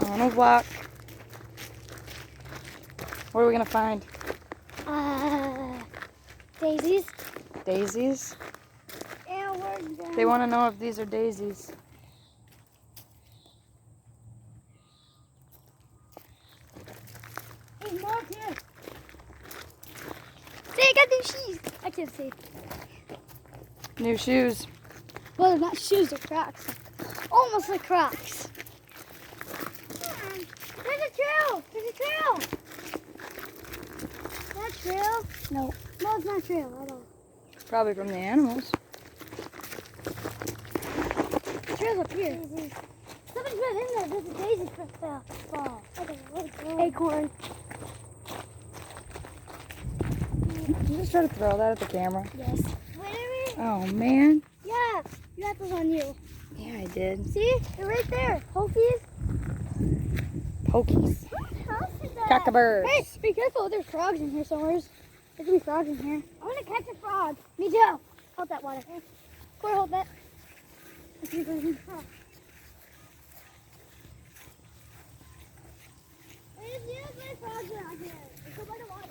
On a walk. What are we gonna find? Daisies. Daisies? Yeah, we're done. They want to know if these are daisies. Hey, more here. See, I got these shoes. I can't see. New shoes. Well, they're not shoes, they're Crocs. Almost like Crocs. There's a trail. There's a trail. Is that a trail? No. No, it's not a trail at all. Probably from the animals. The trail's up here. Somebody's been in there. There's a daisy fall. Acorn. You just try to throw that at the camera. Yes. Wait. Oh man. Yeah. You got those on you. Yeah, I did. See? They're right there. Hokies. Pokies. Whose house is that? Cockabirds. Hey, be careful. There's frogs in here somewhere. There could be frogs in here. I want to catch a frog. Me too. Hold that water. Corey, hold that. Let's see if there's any frogs. There's frogs around here. Let's go by the water.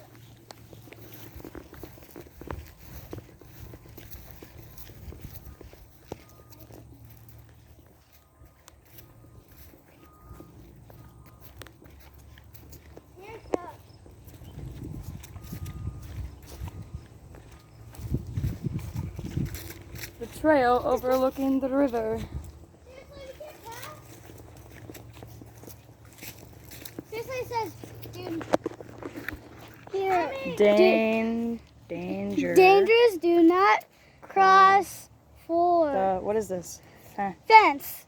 Here's some. The trail overlooking the river. Seriously, we can't pass? Seriously, it says, dude. Here. Danger. Dangerous, do not cross for What is this? fence.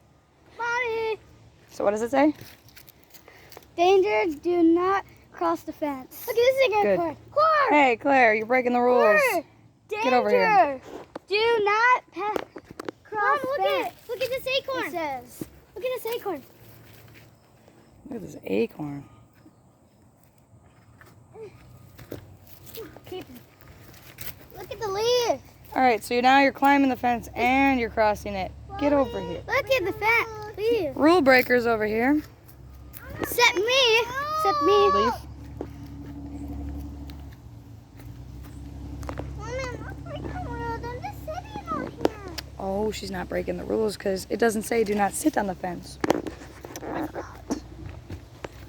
Mommy. So what does it say? Danger, do not cross the fence. Look at this again, Good. Claire. Claire. Hey, Claire, you're breaking the rules. Claire. Danger. Get over here. Do not cross Mom, look at this acorn. It says. Look at this acorn. Look at this acorn. Keep it. Look at the leaf. All right, so now you're climbing the fence and you're crossing it. Get over here. Look at the fence. Leaf. Rule breakers over here. Except me. Except me. Leaf. Oh, she's not breaking the rules because it doesn't say do not sit on the fence. And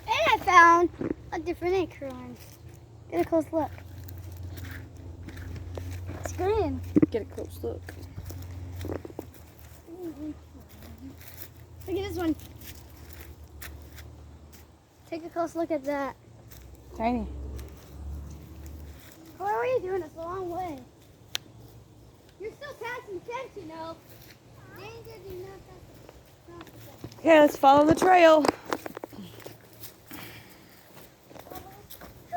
I found a different acorn. Get a close look. It's green. Get a close look. Look at this one. Take a close look at that. Tiny. What are you doing? It's a long way. You're still passing the fence, you know. Danger, do not cross the fence. Okay, let's follow the trail. Look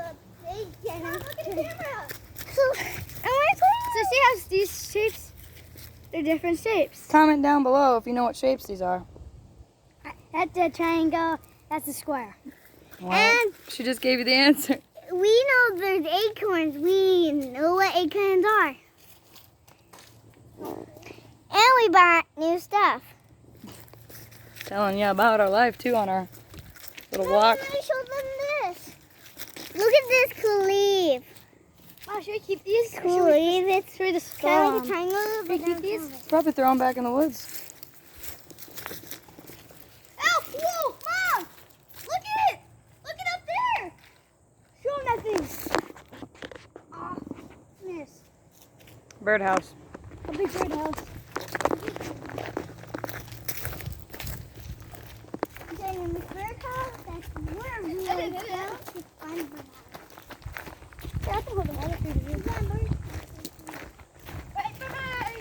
at the camera. So see how these shapes, they're different shapes. Comment down below if you know what shapes these are. That's a triangle, that's a square. Well, And- she just gave you the answer. We know there's acorns. We know what acorns are. And we bought new stuff. Telling you about our life too on our little walk. I'm gonna show them this. Look at this cool leaf. Wow, should we keep these? Or Cool should we leaf. It's through the kind of like storm? a triangle. Should we but keep down these? further. Probably throw them back in the woods. Oh, whoa, Mom! Look at it! Look it up there! Show them that thing. Ah, miss. Birdhouse. A big birdhouse. Okay, in the birdhouse, that's where we are going to find birdhouse. Yeah, I can hold them all up here. Remember? Bye-bye!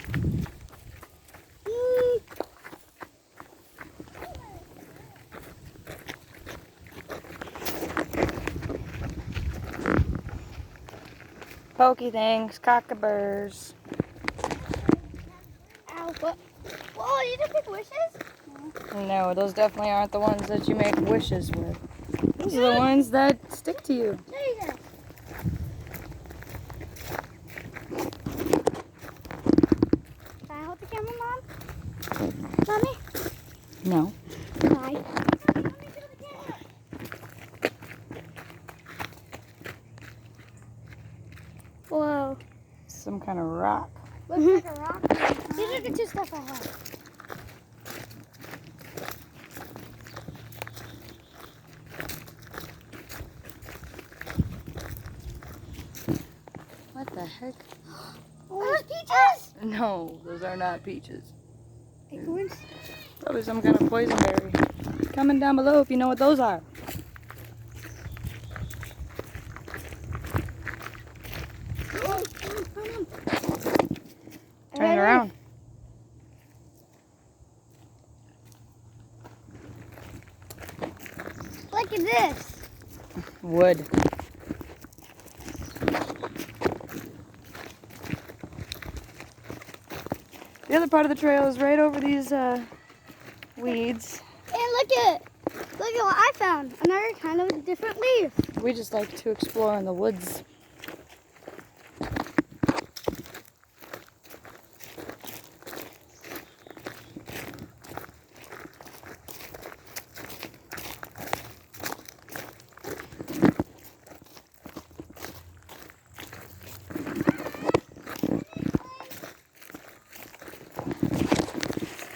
Pokey things, cockaburs. Ow, what? Whoa, you didn't pick wishes? No, those definitely aren't the ones that you make wishes with. Those are the ones that stick to you. There you go. Can I hold the camera, Mom? Mommy? No. Bye. Let me show the camera. kind of rock. Looks like a rock. These are the two stuff I have. What the heck? Are those peaches? No, those are not peaches. Acorns? Probably some kind of poison berry. Comment down below if you know what those are. Turn it around. Look at this. Wood. The other part of the trail is right over these weeds. And look at what I found. Another kind of different leaf. We just like to explore in the woods.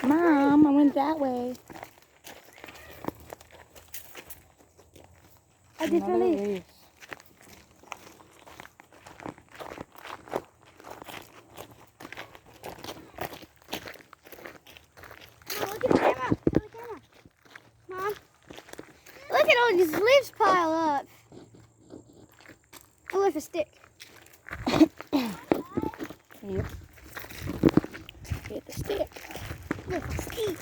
Mom, I went that way. A different Another leaf. leaf. Mom, look at the camera. Look at the camera. Mom, look at all these leaves pile up. Oh, with a stick. Yep. Get the stick. With a stick.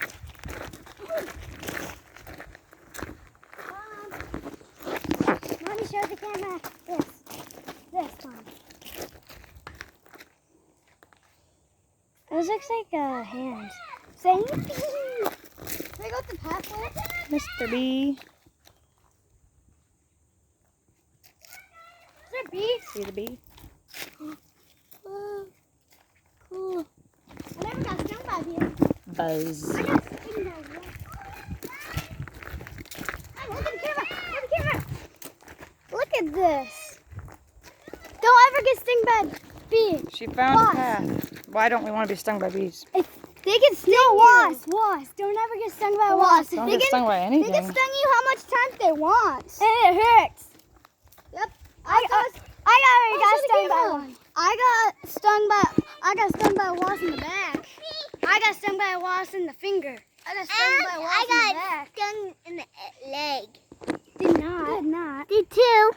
Mommy, show the camera this one. Those looks like hands. Saying, can I go up the pathway? Mr. B. Is there bees? See the bee? Oh, cool. I never got stung by bees. Buzz. I got stung by one. Hey, look at the camera. Look at the camera. Look at this. Don't ever get stung by bees. She found Wasp. a path. Why don't we want to be stung by bees? They can sting you. Wasp. Don't ever get stung by a wasp. Don't They get stung by They anything. can sting you how much time they want. And it hurts. Yep. I already got stung by one. I got stung by a wasp in the back. I got stung by a wasp in the finger. I got stung by a wasp in the back. Stung in the leg. Did not. Did too.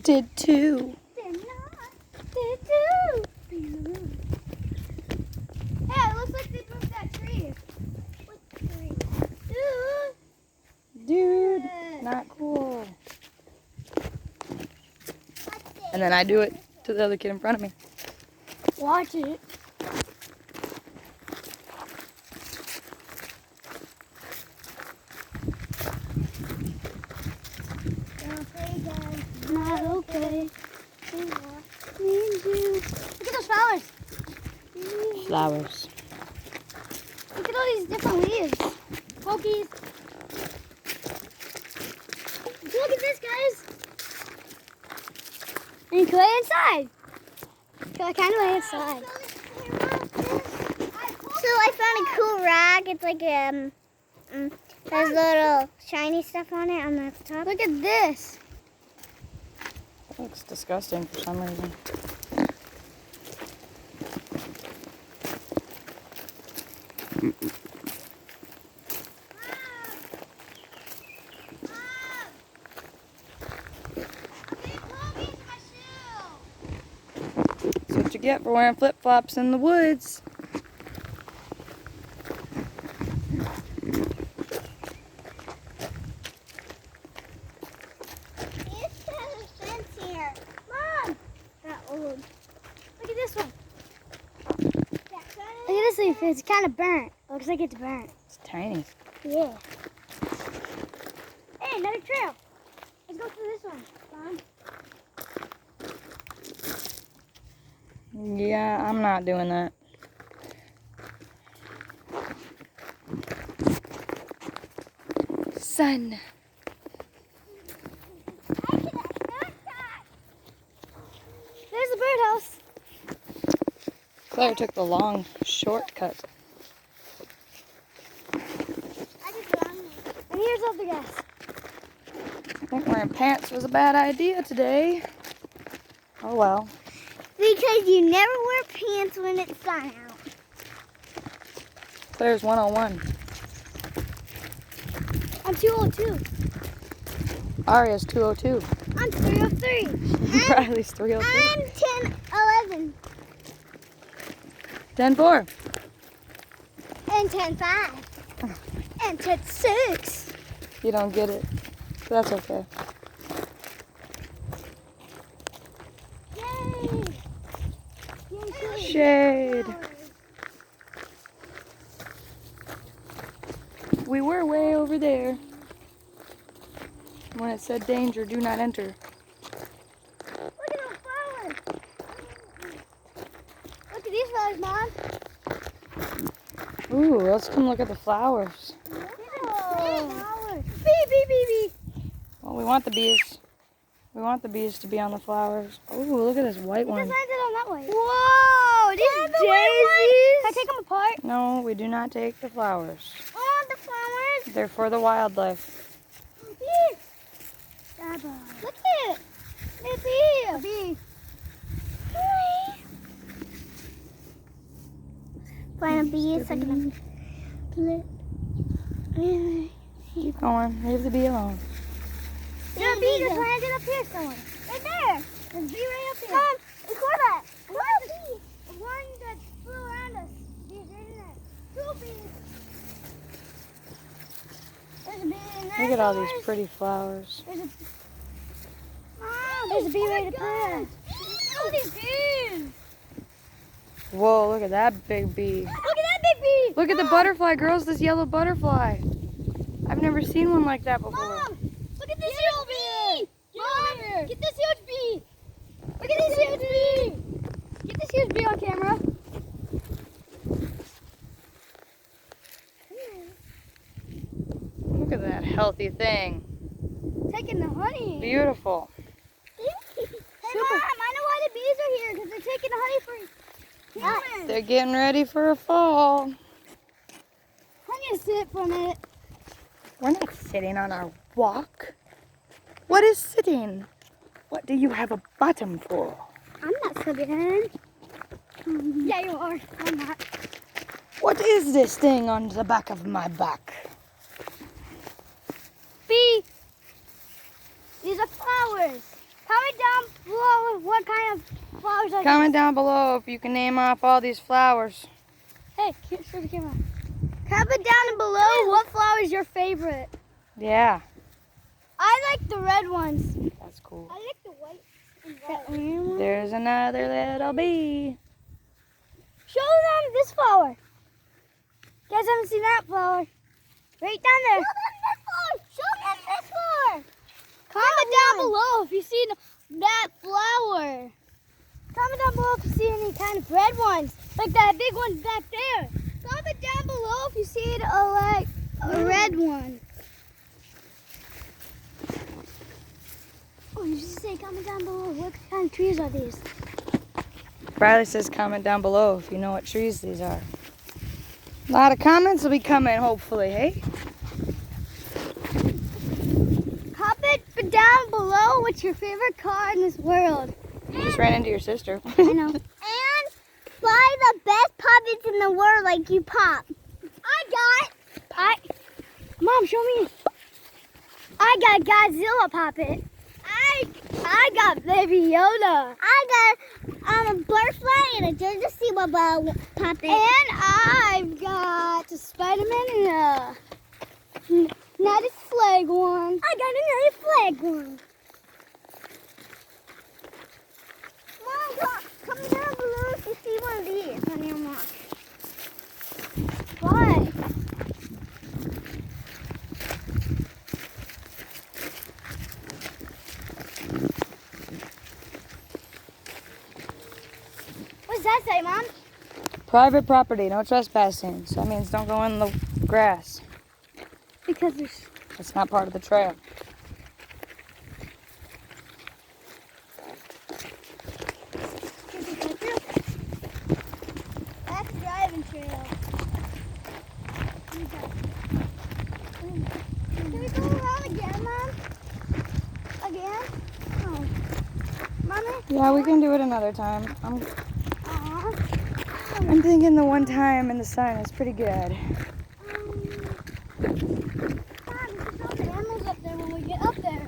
Did too. Did not. Did too. Hey, it looks like they moved that tree. What tree? Dude, not cool. And then I do it to the other kid in front of me. Watch it. Not okay. Me and you. Look at those flowers. Flowers. Look at all these different leaves. Pokies. Look at this, guys. And you can lay inside. I kind of lay inside. So I found a cool rag. It's like has little shiny stuff on it on the top. Look at this. That looks disgusting for some reason. That's what you get for wearing flip-flops in the woods. Mom! That old. Look at this one. Look at this leaf. It's kind of burnt. Looks like it's burnt. It's tiny. Yeah. Hey, another trail. Let's go through this one, Mom. Yeah, I'm not doing that. Sun. Claire took the long shortcut. I just ran. And here's all the gas. I think wearing pants was a bad idea today. Oh well. Because you never wear pants when it's sun out. Claire's 101. I'm 202. Aria's 202. I'm 303. Riley's 303. I'm 10-11. 10-4. And 10-5. And 10-6. You don't get it. That's okay. Yay! Shade. We were way over there when it said danger, do not enter. Look at those flowers. Look at these flowers, Mom. Ooh, let's come look at the flowers. Flowers. Bee. Well, we want the bees. We want the bees to be on the flowers. Ooh, look at this white It one. just landed on that way. Whoa! These daisies. Can I take them apart? No, we do not take the flowers. I want the flowers. They're for the wildlife. Here. Look at it. It's here. A bee. Find a bee a second. Keep going. Leave the bee alone. There's a bee just landed up here somewhere. Right there. There's a bee right up here. Come, record that. Where's the bee? The one that flew around us. Bees right in there. 2 bees. There's a bee in there. Look at all these pretty flowers. There's a bee right up there. All these bees. Whoa, look at that big bee. Look at that big bee. Look at the butterfly, girls, this yellow butterfly. I've never seen one like that before. Mom, look at this huge bee. Mom, get this huge bee. Look at this huge bee. Get this huge bee on camera. Look at that healthy thing. Taking the honey. Beautiful. Hey, Mom, I know why the bees are here, because they're taking the honey for humans. They're getting ready for a fall. I need to sit for a minute. We're not sitting on our walk. What is sitting? What do you have a bottom for? I'm not sitting. Yeah, you are. I'm not. What is this thing on the back of my back? Bee. These are flowers. Comment down below what kind of flowers are Comment down below if you can name off all these flowers. Hey, show the camera. Comment down below what flower is your favorite. Yeah, I like the red ones. that's cool. I like the white and red. There's another little bee. Show them this flower. You guys haven't seen that flower. Right down there. Show them this flower. Comment down below if you've seen that flower. Comment down below if you see any kind of red ones, like that big one back there. Comment down below if you see a red one. Oh, you should say comment down below what kind of trees are these. Riley says comment down below if you know what trees these are. A lot of comments will be coming, hopefully, hey? Comment down below what's your favorite car in this world. You just ran into your sister. I know. And buy the best puppets in the world like you pop. Mom, show me. I got Godzilla puppet. I got Baby Yoda. I got a butterfly and a Georgia Sea Bubba puppet. And I've got a Spider-Man and a United Flag one. I got a United Flag one. Mom, comment down below if you see one of these on your mark. Why? What does that say, Mom? Private property, no trespassing. So that means don't go in the grass. Because there's... It's not part of the trail. Yeah, we can do it another time. I'm thinking the one time in the sun is pretty good. Mom, there's all the animals up there when we get up there.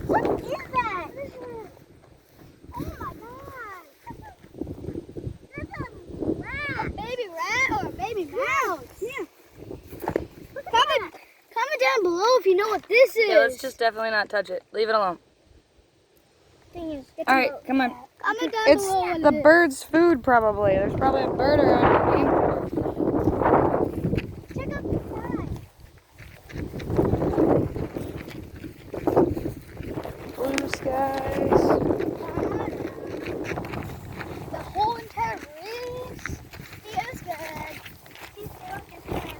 What is that? Oh my god. That's a rat. A baby rat or a baby mouse? Yeah. Comment down below if you know what this is. Yeah, let's just definitely not touch it. Leave it alone. All right, come on. Comment down It's below what the it is. bird's food, probably. There's probably a bird around here. Check out the side. Blue skies. The whole entire reef. He is good. He's doing his thing.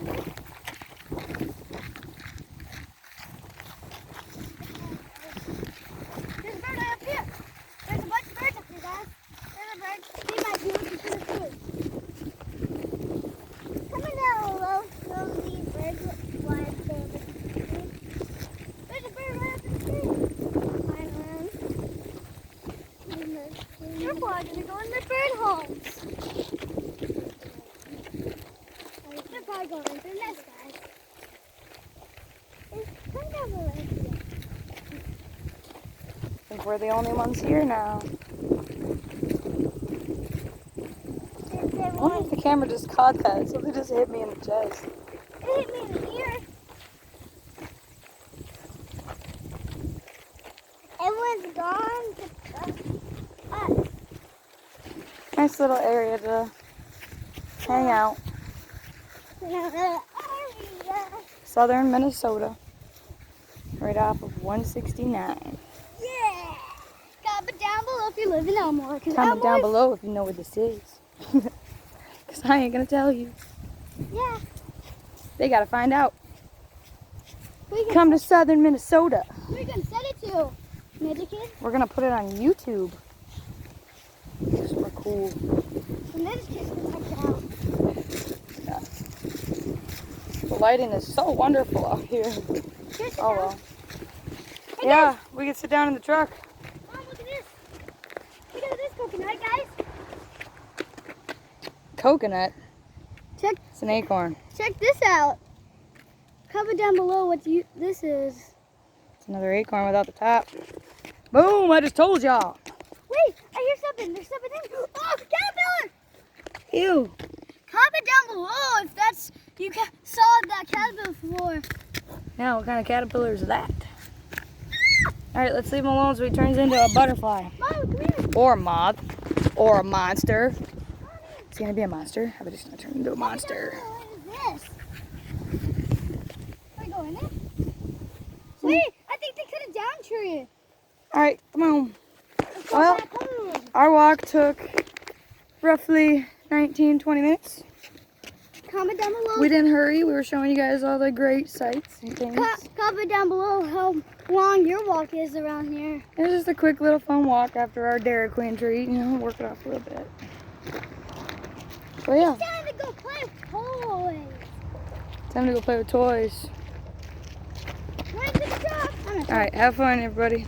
There's a bird right up here. There's a bunch of birds up here, guys. There's a bird. He might be looking for the food. Comment down below some of these birds why they're There's a bird right up in the tree. You're probably going to go in the bird homes. They're probably going in their nest, guys. come down below. I think we're the only ones here now. I wonder if the camera just caught that. Something just hit me in the chest. It hit me in the ear. Everyone's gone to us. Nice little area to hang out. Southern Minnesota. Right off of 169. Yeah. Comment down below if you live in Elmore. Comment down below if you know where this is. Because I ain't going to tell you. Yeah. They got to find out. We can, Come to Southern Minnesota. we can send it to Magic Kid. We're going to put it on YouTube. Super cool. The Magic Kid can check it out. Yeah. The lighting is so wonderful out here. Here, sit Oh down. well. Hey, Yeah, we can sit down in the truck. Mom, look at this. Look at this coconut, guys. Coconut. Check It's an acorn. this out. Comment down below what this is. It's another acorn without the top. Boom, I just told y'all. Wait, I hear something. There's something in. Oh, caterpillar! Ew. Comment down below if that's saw that caterpillar before. Now, what kind of caterpillar is that? All right, let's leave him alone so he turns into a butterfly. Mom, come here. Or a moth. Or a monster. It's going to be a monster. How about he's going to turn into a monster? What is this? Can I go in it? Wait, I think they could have downtreed it. All right, come on. Let's go Well, back home. our walk took roughly 19-20 minutes. Comment down below. We didn't hurry. We were showing you guys all the great sights and things. Comment down below how long your walk is around here. It was just a quick little fun walk after our Dairy Queen treat, you know, work it off a little bit. So yeah, Time to go play with toys. time to go play with toys. Where's the truck? All right, have fun, everybody.